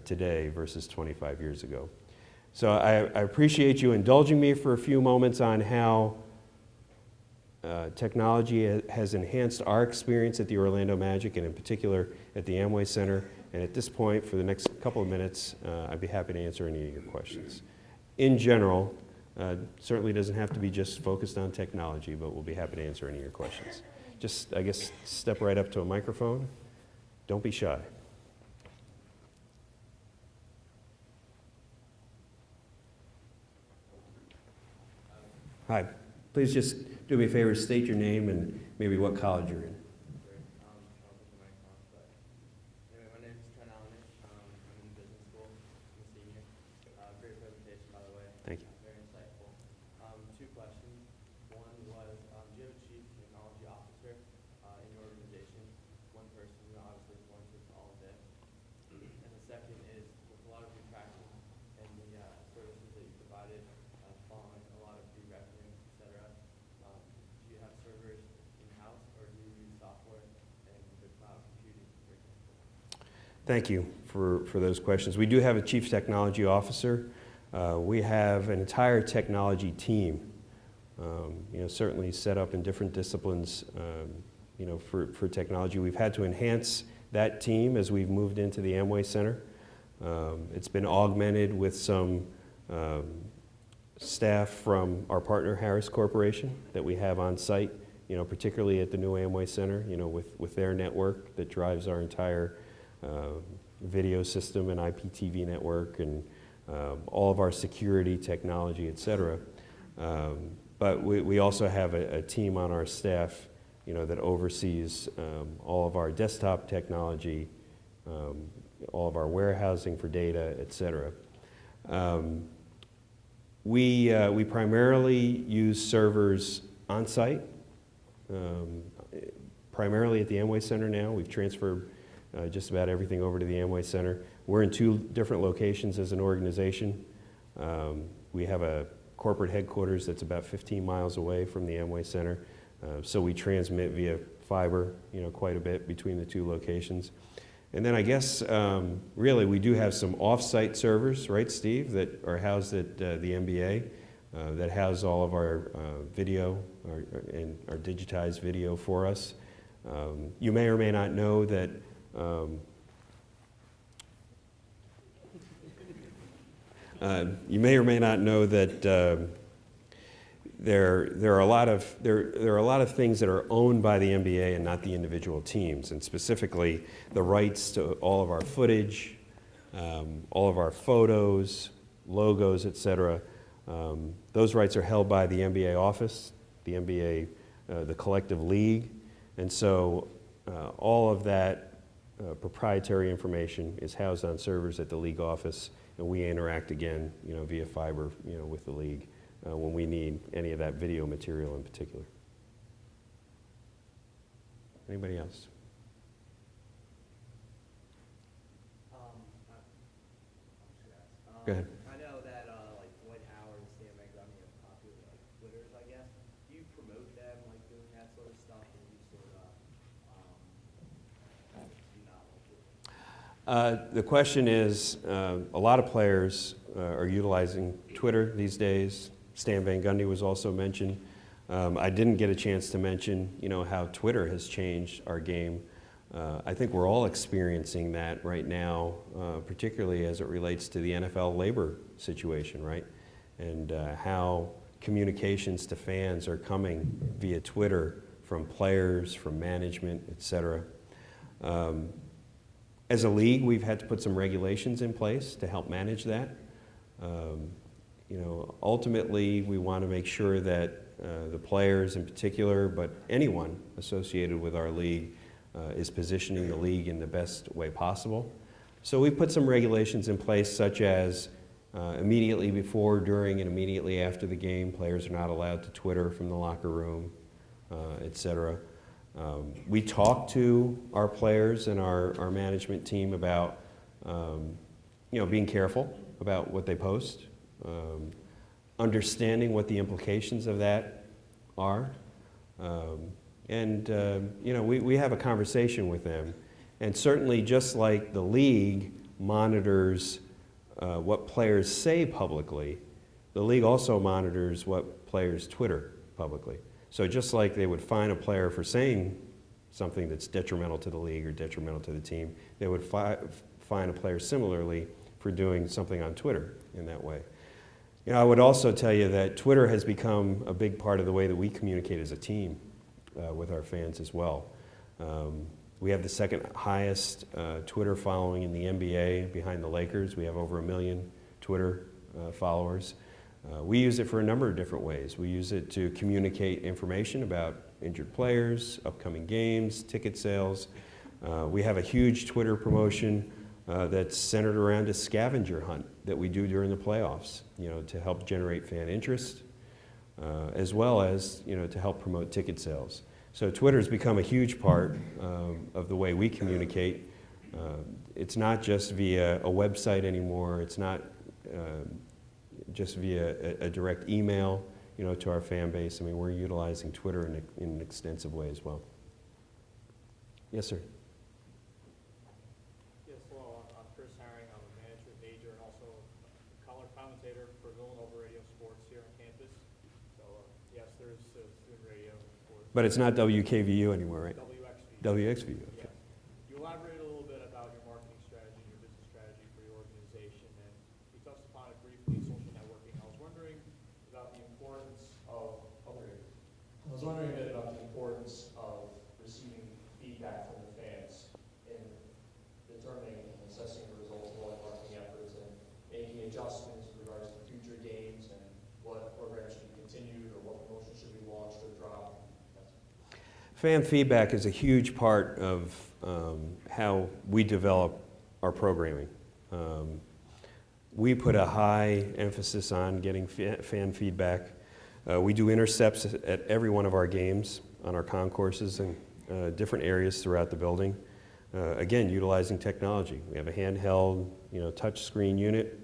today versus 25 years ago. So I appreciate you indulging me for a few moments on how technology has enhanced our experience at the Orlando Magic, and in particular at the Amway Center. And at this point, for the next couple of minutes, I'd be happy to answer any of your questions. In general, certainly doesn't have to be just focused on technology, but we'll be happy to answer any of your questions. Just, I guess, step right up to a microphone. Don't be shy. Hi. Please just do me a favor, state your name and maybe what college you're in. My name is Trent Allen. I'm in business school. I'm a senior. Great presentation, by the way. Thank you. Very insightful. Two questions. One was, do you have a chief technology officer in your organization? One person, obviously, points with all of this. And the second is, with a lot of your traction and the services that you provided, following a lot of the revenue, et cetera, do you have servers in-house, or do you use software and the cloud computing, for example? Thank you for those questions. We do have a chief technology officer. We have an entire technology team, certainly set up in different disciplines, for technology. We've had to enhance that team as we've moved into the Amway Center. It's been augmented with some staff from our partner Harris Corporation that we have on site, particularly at the new Amway Center, with their network that drives our entire video system and IPTV network and all of our security technology, et cetera. But we also have a team on our staff, that oversees all of our desktop technology, all of our warehousing for data, et cetera. We primarily use servers on site, primarily at the Amway Center now. We've transferred just about everything over to the Amway Center. We're in 2 different locations as an organization. We have a corporate headquarters that's about 15 miles away from the Amway Center. So we transmit via fiber, quite a bit between the 2 locations. And then I guess, really, we do have some off-site servers, right, Steve, that are housed at the MBA, that house all of our video and our digitized video for us. You may or may not know that there are a lot of things that are owned by the NBA and not the individual teams, and specifically the rights to all of our footage, all of our photos, logos, et cetera. Those rights are held by the NBA office, the NBA, the collective league, and so all of that proprietary information is housed on servers at the league office, and we interact again, via fiber, with the league when we need any of that video material in particular. Anybody else? Go ahead. I know that like Dwight Howard and Stan Van Gundy have popular like Twitters, I guess. Do you promote them, like doing that sort of stuff, or do you sort of do you not like it? The question is, a lot of players are utilizing Twitter these days. Stan Van Gundy was also mentioned. I didn't get a chance to mention, how Twitter has changed our game. I think we're all experiencing that right now, particularly as it relates to the NFL labor situation, right? And how communications to fans are coming via Twitter from players, from management, et cetera. As a league, we've had to put some regulations in place to help manage that. Ultimately, we want to make sure that the players in particular, but anyone associated with our league, is positioning the league in the best way possible. So we've put some regulations in place, such as immediately before, during, and immediately after the game, players are not allowed to Twitter from the locker room, et cetera. We talk to our players and our management team about being careful about what they post, understanding what the implications of that are. We have a conversation with them. And certainly, just like the league monitors what players say publicly, the league also monitors what players Twitter publicly. So just like they would fine a player for saying something that's detrimental to the league or detrimental to the team, they would fine a player similarly for doing something on Twitter in that way. I would also tell you that Twitter has become a big part of the way that we communicate as a team with our fans as well. We have the second highest Twitter following in the NBA behind the Lakers. We have over 1 million Twitter followers. We use it for a number of different ways. We use it to communicate information about injured players, upcoming games, ticket sales. We have a huge Twitter promotion that's centered around a scavenger hunt that we do during the playoffs, to help generate fan interest, as well as, to help promote ticket sales. So Twitter's become a huge part of the way we communicate. It's not just via a website anymore. It's not just via a direct email, to our fan base. I mean, we're utilizing Twitter in an extensive way as well. Yes, sir. Yes, hello. I'm Chris Herring. I'm a management major and also a color commentator for Villanova Radio Sports here on campus. So, yes, there's student radio, of course. But it's not WKVU anymore, right? WXV. WXVU. Okay. Yes. You elaborated a little bit about your marketing strategy and your business strategy for your organization, and you touched upon it briefly, social networking. I was wondering about the importance of, I was wondering a bit about the importance of receiving feedback from the fans in determining and assessing the results of all the marketing efforts and making adjustments in regards to future games and what programs should be continued or what promotions should be launched or dropped. Fan feedback is a huge part of how we develop our programming. We put a high emphasis on getting fan feedback. We do intercepts at every one of our games on our concourses and different areas throughout the building. Again, utilizing technology. We have a handheld, touch screen unit,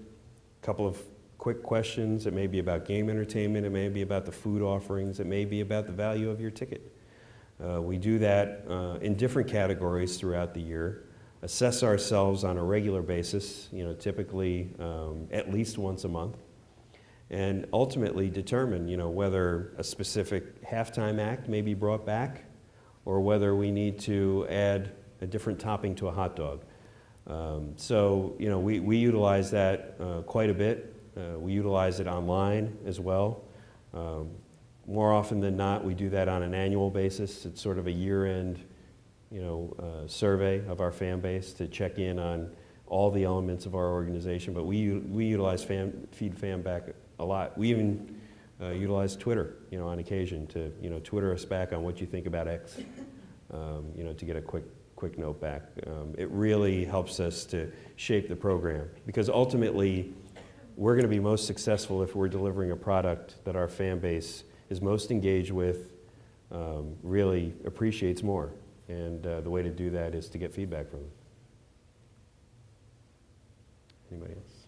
a couple of quick questions. It may be about game entertainment. It may be about the food offerings. It may be about the value of your ticket. We do that in different categories throughout the year, assess ourselves on a regular basis, typically at least once a month, and ultimately determine, whether a specific halftime act may be brought back or whether we need to add a different topping to a hot dog. We utilize that quite a bit. We utilize it online as well. More often than not, we do that on an annual basis. It's sort of a year-end, survey of our fan base to check in on all the elements of our organization. But we utilize fan back a lot. We even utilize Twitter, on occasion to, Twitter us back on what you think about X, to get a quick note back. It really helps us to shape the program because ultimately, we're going to be most successful if we're delivering a product that our fan base is most engaged with, really appreciates more. And the way to do that is to get feedback from them. Anybody else?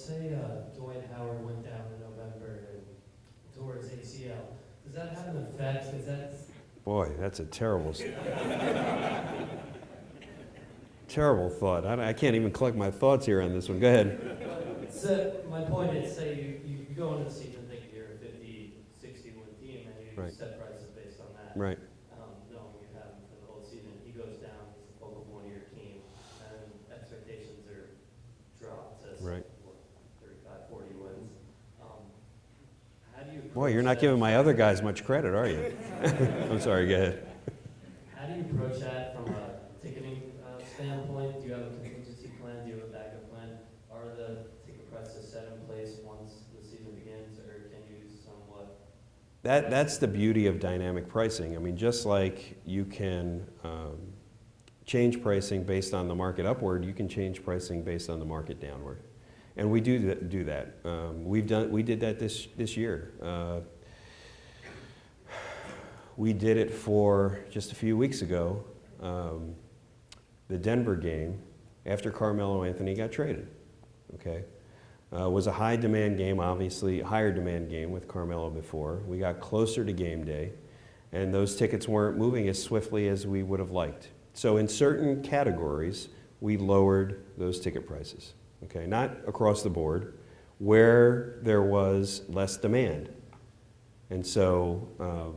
let's say Dwight Howard went down in November and towards ACL. Does that have an effect? Is that Boy, that's a terrible, terrible thought. I can't even collect my thoughts here on this one. Go ahead. So my point is, say you go into the season thinking you're a 50, 60 win team, and you Right. set prices based on that. Right. Knowing you have him for the whole season, he goes down, he's the focal point of your team, and expectations are dropped to Right. 35, 40 wins. How do you? Boy, you're approach not giving that? my other guys much credit, are you? I'm sorry, go ahead. How do you approach that from a ticketing standpoint? Do you have a contingency plan? Do you have a backup plan? Are the ticket prices set in place once the season begins, or can you somewhat? That's the beauty of dynamic pricing. I mean, just like you can change pricing based on the market upward, you can change pricing based on the market downward. And we do that. We did that this year. We did it for just a few weeks ago, the Denver game, after Carmelo Anthony got traded. Okay, was a high demand game, obviously higher demand game with Carmelo before. We got closer to game day, and those tickets weren't moving as swiftly as we would have liked. So in certain categories, we lowered those ticket prices. Okay, not across the board, where there was less demand. And so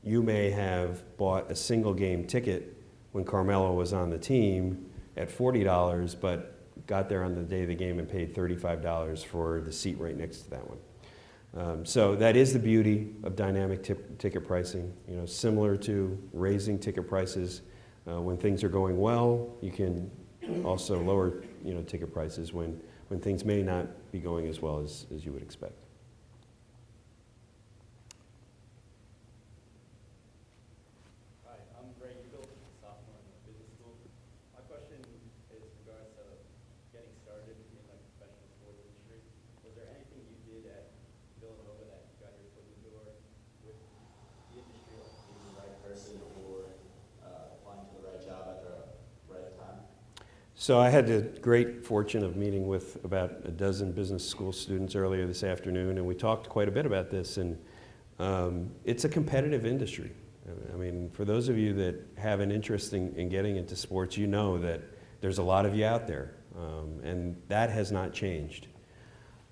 you may have bought a single game ticket when Carmelo was on the team at $40, but got there on the day of the game and paid $35 for the seat right next to that one. So that is the beauty of dynamic ticket pricing. You know, similar to raising ticket prices when things are going well, you can also lower ticket prices when things may not be going as well as you would expect. Hi, I'm Greg Eagle, sophomore in the business school. My question is in regards to getting started in the professional sports industry. Was there anything you did at Villanova that got your foot in the door with the industry, like being the right person or applying to the right job at the right time? So I had the great fortune of meeting with about a dozen business school students earlier this afternoon, and we talked quite a bit about this. And it's a competitive industry. I mean, for those of you that have an interest in getting into sports, you know that there's a lot of you out there, and that has not changed.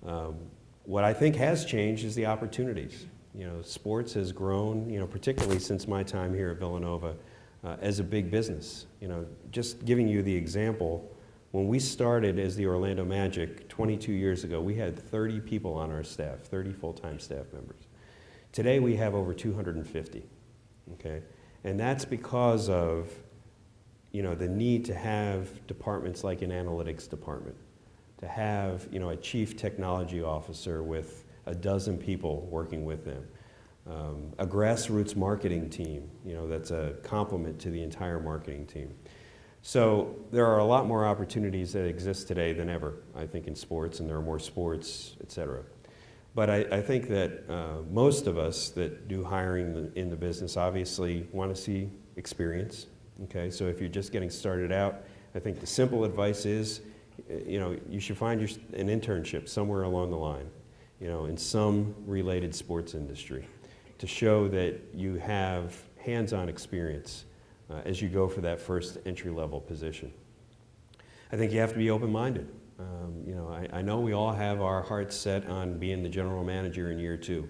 What I think has changed is the opportunities. You know, sports has grown, particularly since my time here at Villanova, as a big business. Just giving you the example, when we started as the Orlando Magic 22 years ago, we had 30 people on our staff, 30 full-time staff members. Today we have over 250, okay? And that's because of, the need to have departments like an analytics department, to have, a chief technology officer with a dozen people working with them. A grassroots marketing team, that's a complement to the entire marketing team. So there are a lot more opportunities that exist today than ever, I think, in sports, and there are more sports, et cetera. But I think that most of us that do hiring in the business obviously want to see experience, okay? So if you're just getting started out, I think the simple advice is, you should find an internship somewhere along the line, in some related sports industry, to show that you have hands-on experience as you go for that first entry-level position. I think you have to be open-minded. I know we all have our hearts set on being the general manager in year 2.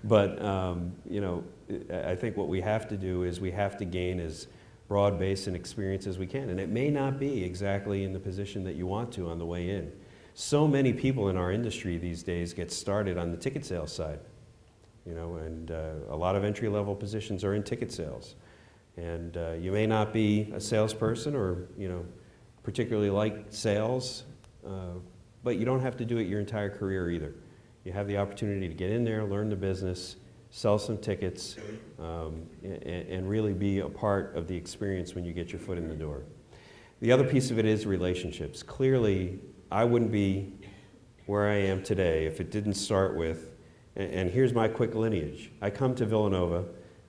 But, I think what we have to do is we have to gain as broad base and experience as we can. And it may not be exactly in the position that you want to on the way in. So many people in our industry these days get started on the ticket sales side. And a lot of entry-level positions are in ticket sales. And you may not be a salesperson or, particularly like sales, but you don't have to do it your entire career either. You have the opportunity to get in there, learn the business, sell some tickets, and really be a part of the experience when you get your foot in the door. The other piece of it is relationships. Clearly, I wouldn't be where I am today if it didn't start with, and here's my quick lineage. I come to Villanova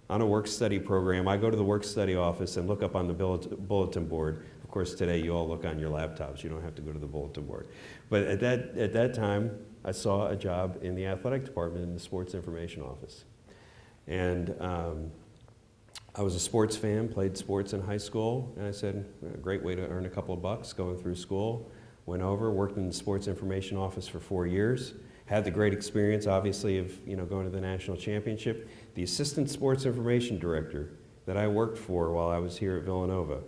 on a work-study program. I go to the work-study office and look up on the bulletin board. Of Of course, today you all look on your laptops. You don't have to go to the bulletin board. But at that time, I saw a job in the athletic department in the sports information office. And I was a sports fan, played sports in high school, and I said, a great way to earn a couple of bucks going through school. Went over, worked in the sports information office for 4 years. Had the great experience, obviously, of going to the national championship. The assistant sports information director that I worked for while I was here at Villanova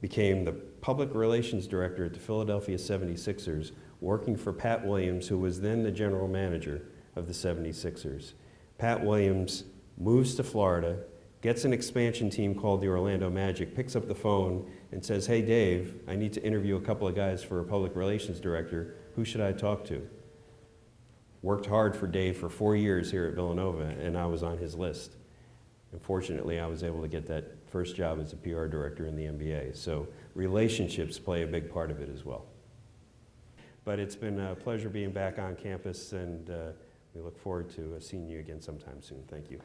became the public relations director at the Philadelphia 76ers, working for Pat Williams, who was then the general manager of the 76ers. Pat Williams moves to Florida, gets an expansion team called the Orlando Magic, picks up the phone and says, "Hey Dave, I need to interview a couple of guys for a public relations director. Who should I talk to?" Worked hard for Dave for 4 years here at Villanova, and I was on his list. And fortunately, I was able to get that first job as a PR director in the NBA. So relationships play a big part of it as well. But it's been a pleasure being back on campus, and we look forward to seeing you again sometime soon. Thank you.